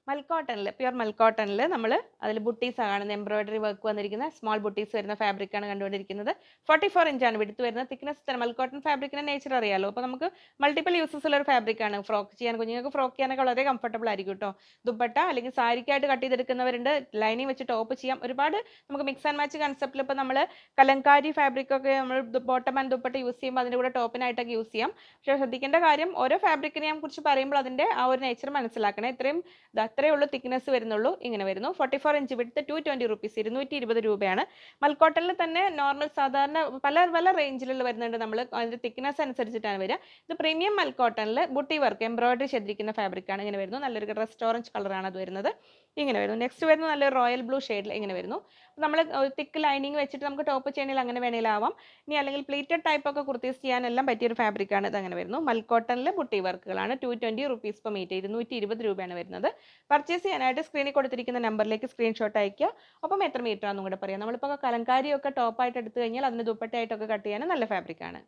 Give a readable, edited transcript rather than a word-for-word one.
മൽക്കോട്ടണിൽ pure മൽക്കോട്ടണിൽ നമ്മൾ അതിൽ ബുട്ടീസ് ആണ് എംബ്രോയിഡറി വർക്ക് വന്നിരിക്കുന്ന സ്മോൾ ബുട്ടീസ് വരുന്ന ഫാബ്രിക് ആണ് കണ്ടുകൊണ്ടിരിക്കുന്നത്. 44 ഇഞ്ചാണ് വിടുത്ത് വരുന്നത്. തിക്നെസ് മൽക്കോട്ടൺ ഫാബ്രിക്കിന്റെ നേച്ചർ അറിയാലോ. അപ്പോൾ നമുക്ക് മൾട്ടിപ്പിൾ യൂസസ് ഉള്ള ഒരു ഫാബ്രിക് ആണ്. ഫ്രോക്ക് ചെയ്യാൻ കുഞ്ഞുങ്ങൾക്ക് ഫ്രോക്ക് ചെയ്യാനൊക്കെ വളരെ കംഫർട്ടബിൾ ആയിരിക്കും കേട്ടോ. ദുപ്പട്ട അല്ലെങ്കിൽ സാരിക്കായിട്ട് കട്ട് ചെയ്തെടുക്കുന്നവരുണ്ട്. ലൈനിങ് വെച്ച് ടോപ്പ് ചെയ്യാം. ഒരുപാട് നമുക്ക് മിക്സ് ആൻഡ് മാച്ച് കൺസെപ്റ്റിൽ ഇപ്പോൾ നമ്മൾ കലങ്കാരി ഫാബ്രിക് ഒക്കെ നമ്മൾ ബോട്ടം ആൻഡ് ദുപ്പട്ട യൂസ് ചെയ്യുമ്പോൾ അതിൻ്റെ കൂടെ ടോപ്പിനായിട്ടൊക്കെ യൂസ് ചെയ്യാം. പക്ഷേ ശ്രദ്ധിക്കേണ്ട കാര്യം ഓരോ ഫാബ്രിക്കിനെ കുറിച്ച് പറയുമ്പോൾ അതിൻ്റെ ആ ഒരു നേച്ചർ മനസ്സിലാക്കണേ. ഇത്രയും അത്രയേ ഉള്ളൂ തിക്നെസ് വരുന്നുള്ളൂ. ഇങ്ങനെ വരുന്നു. 44 ഇഞ്ച് വിടുത്ത് 220 റുപ്പീസ് 220 രൂപയാണ്. മൽക്കോട്ടണിൽ തന്നെ നോർമൽ സാധാരണ പല പല റേഞ്ചിലുള്ള വരുന്നുണ്ട്. നമ്മൾ അതിൻ്റെ തിക്നെസ് അനുസരിച്ചിട്ടാണ് വരിക. ഇത് പ്രീമിയം മൽക്കോട്ടണിൽ ബുട്ടി വർക്ക് എംബ്രോയിഡറി ചെയ്തിരിക്കുന്ന ഫാബ്രിക് ആണ്. ഇങ്ങനെ വരുന്നു. നല്ലൊരു റെസ്റ്റോറൻറ്റ് കളറാണ് അത് വരുന്നത്. ഇങ്ങനെ വരുന്നു. നെക്സ്റ്റ് വരുന്നത് നല്ലൊരു റോയൽ ബ്ലൂ ഷെയ്ഡിൽ ഇങ്ങനെ വരുന്നു. നമ്മൾ തിക്ക് ലൈനിങ് വെച്ചിട്ട് നമുക്ക് ടോപ്പ് ചെയ്യണമെങ്കിൽ അങ്ങനെ വേണമെങ്കിലും ആവാം. ഇനി അല്ലെങ്കിൽ പ്ലീറ്റഡ് ടൈപ്പ് ഒക്കെ കുർത്തീസ് ചെയ്യാനെല്ലാം പറ്റിയൊരു ഫാബ്രിക് ആണ്. ഇത് അങ്ങനെ വരുന്നു. മൽക്കോട്ടണിൽ ബുട്ടി വർക്കുകളാണ്. 220 റുപ്പീസ് പെർ മീറ്റർ 220 രൂപയാണ് വരുന്നത്. പർച്ചേസ് ചെയ്യാനായിട്ട് സ്ക്രീനിൽ കൊടുത്തിരിക്കുന്ന നമ്പറിലേക്ക് സ്ക്രീൻഷോട്ട് അയക്കുക. ഒപ്പം എത്ര മീറ്റർ ആണെന്നും കൂടെ പറയാം. നമ്മളിപ്പോൾ കലങ്കാരിയൊക്കെ ടോപ്പായിട്ട് എടുത്തു കഴിഞ്ഞാൽ അതിന് ദുപ്പട്ടയായിട്ടൊക്കെ കട്ട് ചെയ്യാൻ നല്ല ഫാബ്രിക് ആണ്.